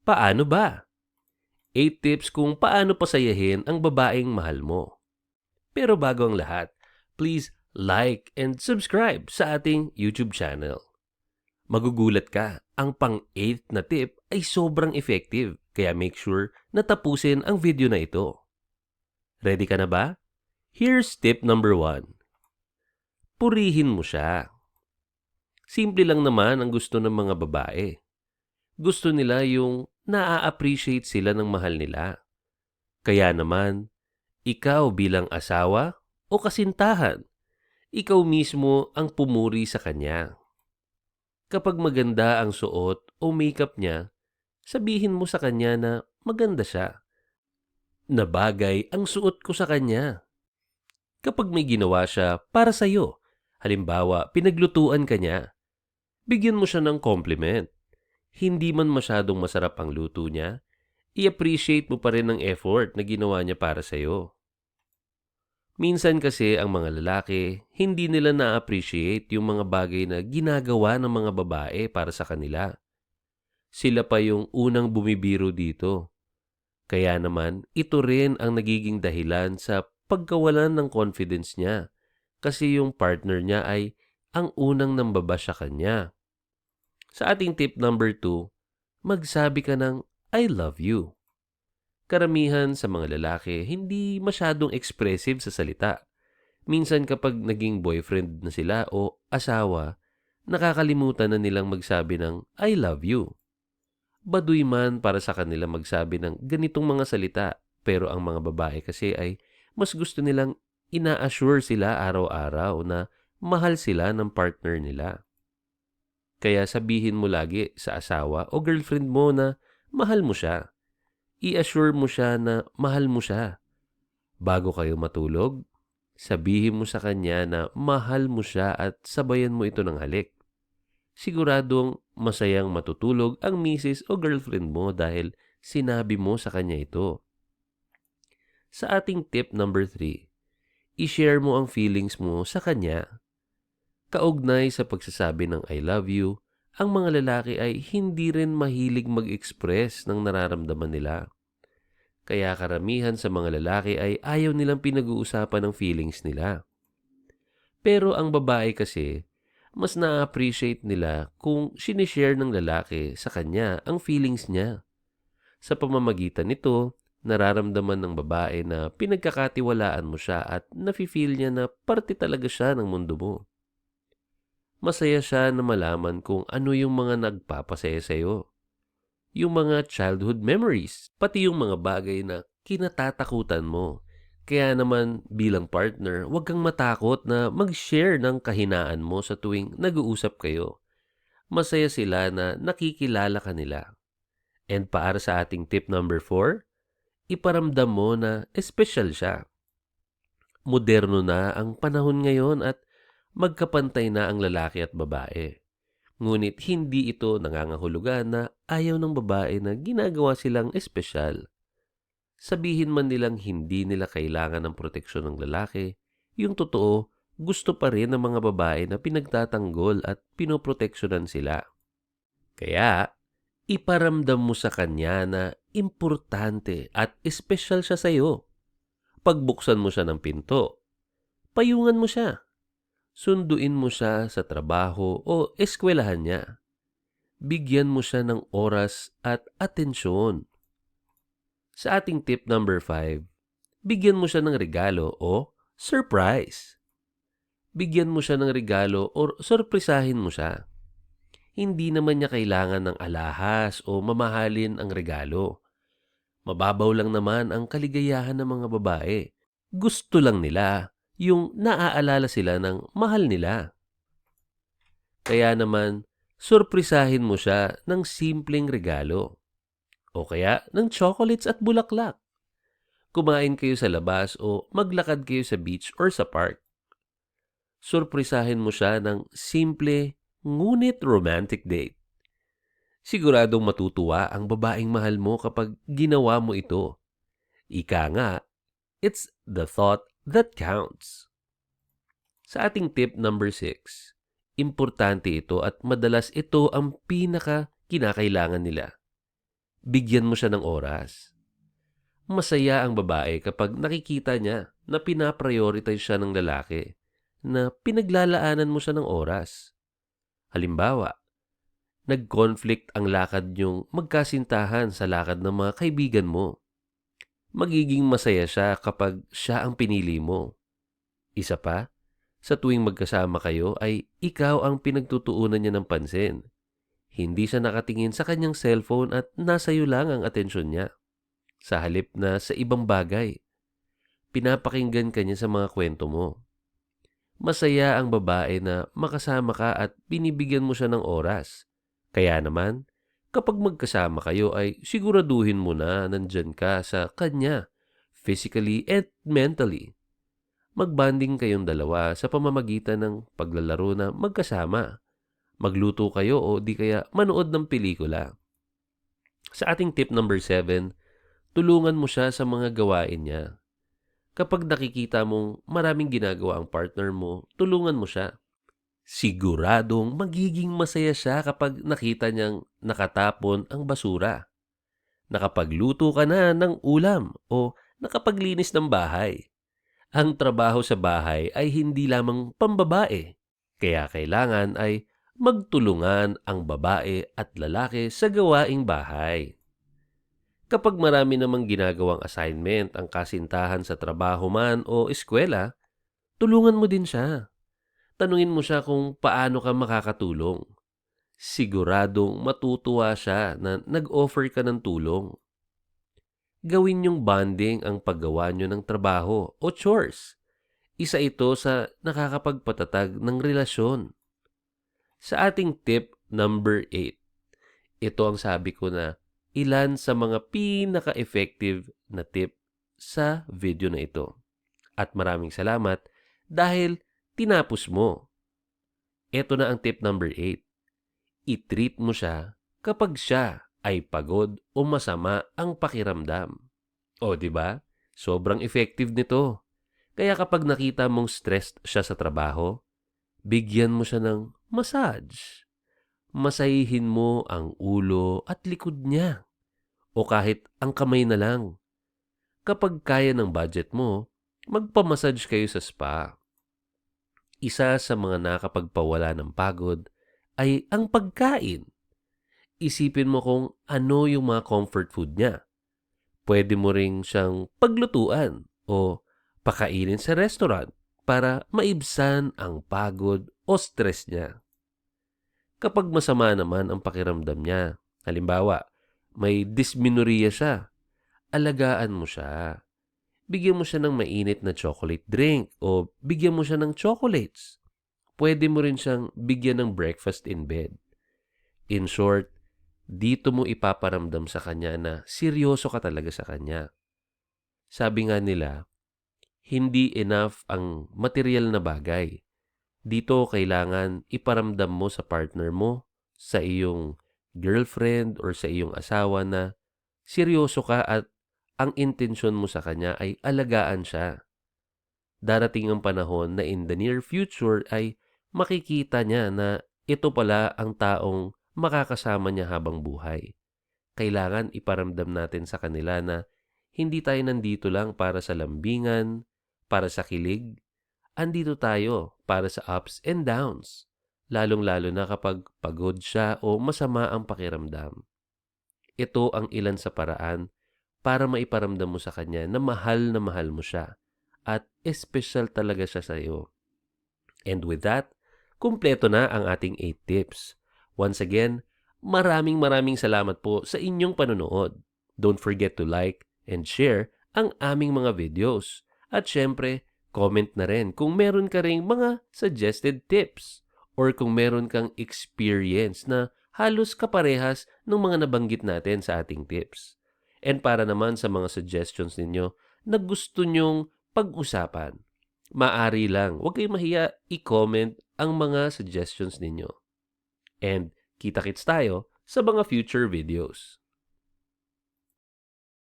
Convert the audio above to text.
Paano ba? 8 tips kung paano pasayahin ang babaeng mahal mo. Pero bago ang lahat, please like and subscribe sa ating YouTube channel. Magugulat ka, ang pang-8th na tip ay sobrang effective, kaya make sure na tapusin ang video na ito. Ready ka na ba? Here's tip number 1. Purihin mo siya. Simple lang naman ang gusto ng mga babae. Gusto nila yung naa-appreciate sila ng mahal nila. Kaya naman, ikaw bilang asawa o kasintahan, ikaw mismo ang pumuri sa kanya. Kapag maganda ang suot o makeup niya, sabihin mo sa kanya na maganda siya, na bagay ang suot ko sa kanya. Kapag may ginawa siya para sa'yo, halimbawa pinaglutuan ka niya, bigyan mo siya ng compliment. Hindi man masyadong masarap ang luto niya, i-appreciate mo pa rin ang effort na ginawa niya para sa'yo. Minsan kasi ang mga lalaki, hindi nila na-appreciate yung mga bagay na ginagawa ng mga babae para sa kanila. Sila pa yung unang bumibiro dito. Kaya naman, ito rin ang nagiging dahilan sa pagkawalan ng confidence niya. Kasi yung partner niya ay ang unang nambaba sa kanya. Sa ating tip number 2, magsabi ka ng I love you. Karamihan sa mga lalaki, hindi masyadong expressive sa salita. Minsan kapag naging boyfriend na sila o asawa, nakakalimutan na nilang magsabi ng I love you. Baduy man para sa kanila magsabi ng ganitong mga salita, pero ang mga babae kasi ay mas gusto nilang ina-assure sila araw-araw na mahal sila ng partner nila. Kaya sabihin mo lagi sa asawa o girlfriend mo na mahal mo siya. I-assure mo siya na mahal mo siya. Bago kayo matulog, sabihin mo sa kanya na mahal mo siya at sabayan mo ito ng halik. Siguradong masayang matutulog ang misis o girlfriend mo dahil sinabi mo sa kanya ito. Sa ating tip number 3, i-share mo ang feelings mo sa kanya. Kaugnay sa pagsasabi ng I love you, ang mga lalaki ay hindi rin mahilig mag-express ng nararamdaman nila. Kaya karamihan sa mga lalaki ay ayaw nilang pinag-uusapan ng feelings nila. Pero ang babae kasi, mas na-appreciate nila kung sinishare ng lalaki sa kanya ang feelings niya. Sa pamamagitan nito, nararamdaman ng babae na pinagkakatiwalaan mo siya at nafe-feel niya na parte talaga siya ng mundo mo. Masaya siya na malaman kung ano yung mga nagpapasaya sa'yo. Yung mga childhood memories, pati yung mga bagay na kinatatakutan mo. Kaya naman bilang partner, huwag kang matakot na mag-share ng kahinaan mo sa tuwing nag-uusap kayo. Masaya sila na nakikilala ka nila. And para sa ating tip number 4, iparamdam mo na espesyal siya. Moderno na ang panahon ngayon at magkapantay na ang lalaki at babae. Ngunit hindi ito nangangahulugan na ayaw ng babae na ginagawa silang espesyal. Sabihin man nilang hindi nila kailangan ng proteksyon ng lalaki, yung totoo, gusto pa rin ng mga babae na pinagtatanggol at pinoproteksyonan sila. Kaya, iparamdam mo sa kanya na importante at espesyal siya sa'yo. Pagbuksan mo siya ng pinto, payungan mo siya. Sunduin mo siya sa trabaho o eskwelahan niya. Bigyan mo siya ng oras at atensyon. Sa ating tip number 5, bigyan mo siya ng regalo o surprise. Bigyan mo siya ng regalo o sorpresahin mo siya. Hindi naman niya kailangan ng alahas o mamahalin ang regalo. Mababaw lang naman ang kaligayahan ng mga babae. Gusto lang nila yung naaalala sila ng mahal nila. Kaya naman, sorpresahin mo siya ng simpleng regalo. O kaya ng chocolates at bulaklak. Kumain kayo sa labas o maglakad kayo sa beach or sa park. Sorpresahin mo siya ng simple ngunit romantic date. Siguradong matutuwa ang babaeng mahal mo kapag ginawa mo ito. Ika nga, it's the thought that counts. Sa ating tip number 6, importante ito at madalas ito ang pinaka kinakailangan nila. bigyan mo siya ng oras. Masaya ang babae kapag nakikita niya na pinaprioritize siya ng lalaki, na pinaglalaanan mo siya ng oras. Halimbawa, nag-conflict ang lakad niyong magkasintahan sa lakad ng mga kaibigan mo. Magiging masaya siya kapag siya ang pinili mo. Isa pa, sa tuwing magkasama kayo ay ikaw ang pinagtutuunan niya ng pansin. Hindi siya nakatingin sa kanyang cellphone at nasa iyo lang ang atensyon niya. Sa halip na sa ibang bagay, pinapakinggan ka niya sa mga kwento mo. Masaya ang babae na makasama ka at binibigyan mo siya ng oras. Kaya naman, kapag magkasama kayo ay siguraduhin mo na nandyan ka sa kanya, physically and mentally. Magbanding kayong dalawa sa pamamagitan ng paglalaro na magkasama. Magluto kayo o di kaya manood ng pelikula. Sa ating tip number 7, tulungan mo siya sa mga gawain niya. Kapag nakikita mong maraming ginagawa ang partner mo, tulungan mo siya. Siguradong magiging masaya siya kapag nakita niyang nakatapon ang basura. Nakapagluto ka na ng ulam o nakapaglinis ng bahay. Ang trabaho sa bahay ay hindi lamang pambabae. Kaya kailangan ay magtulungan ang babae at lalaki sa gawaing bahay. Kapag marami namang ginagawang assignment ang kasintahan sa trabaho man o eskwela, tulungan mo din siya. Tanungin mo siya kung paano ka makakatulong. Siguradong matutuwa siya na nag-offer ka ng tulong. Gawin niyong bonding ang paggawa niyo ng trabaho o chores. Isa ito sa nakakapagpatatag ng relasyon. Sa ating tip number 8, ito ang sabi ko na ilan sa mga pinaka-effective na tip sa video na ito. At maraming salamat dahil tinapos mo. Ito na ang tip number 8. I-treat mo siya kapag siya ay pagod o masama ang pakiramdam. O, di ba? Sobrang effective nito. Kaya kapag nakita mong stressed siya sa trabaho, bigyan mo siya ng massage. Masahihin mo ang ulo at likod niya. O kahit ang kamay na lang. Kapag kaya ng budget mo, magpamassage kayo sa spa. Isa sa mga nakapagpawala ng pagod ay ang pagkain. Isipin mo kung ano yung mga comfort food niya. Pwede mo ring siyang paglutuan o pakainin sa restaurant para maibsan ang pagod o stress niya. Kapag masama naman ang pakiramdam niya, halimbawa, may dysmenorrhea siya, alagaan mo siya. Bigyan mo siya ng mainit na chocolate drink o bigyan mo siya ng chocolates. Pwede mo rin siyang bigyan ng breakfast in bed. In short, dito mo ipaparamdam sa kanya na seryoso ka talaga sa kanya. Sabi nga nila, hindi enough ang material na bagay. Dito kailangan iparamdam mo sa partner mo, sa iyong girlfriend or sa iyong asawa na seryoso ka at ang intensyon mo sa kanya ay alagaan siya. Darating ang panahon na in the near future ay makikita niya na ito pala ang taong makakasama niya habang buhay. Kailangan iparamdam natin sa kanila na hindi tayo nandito lang para sa lambingan, para sa kilig. Andito tayo para sa ups and downs, lalong-lalo na kapag pagod siya o masama ang pakiramdam. Ito ang ilan sa paraan para maiparamdam mo sa kanya na mahal mo siya at espesyal talaga siya sa iyo. And with that, kumpleto na ang ating 8 tips. Once again, maraming salamat po sa inyong panonood. Don't forget to like and share ang aming mga videos. At syempre, comment na rin kung meron ka ring mga suggested tips or kung meron kang experience na halos kaparehas ng mga nabanggit natin sa ating tips. And para naman sa mga suggestions ninyo na gusto nyong pag-usapan, maaari lang, huwag kayong mahiya i-comment ang mga suggestions ninyo. And kita-kits tayo sa mga future videos.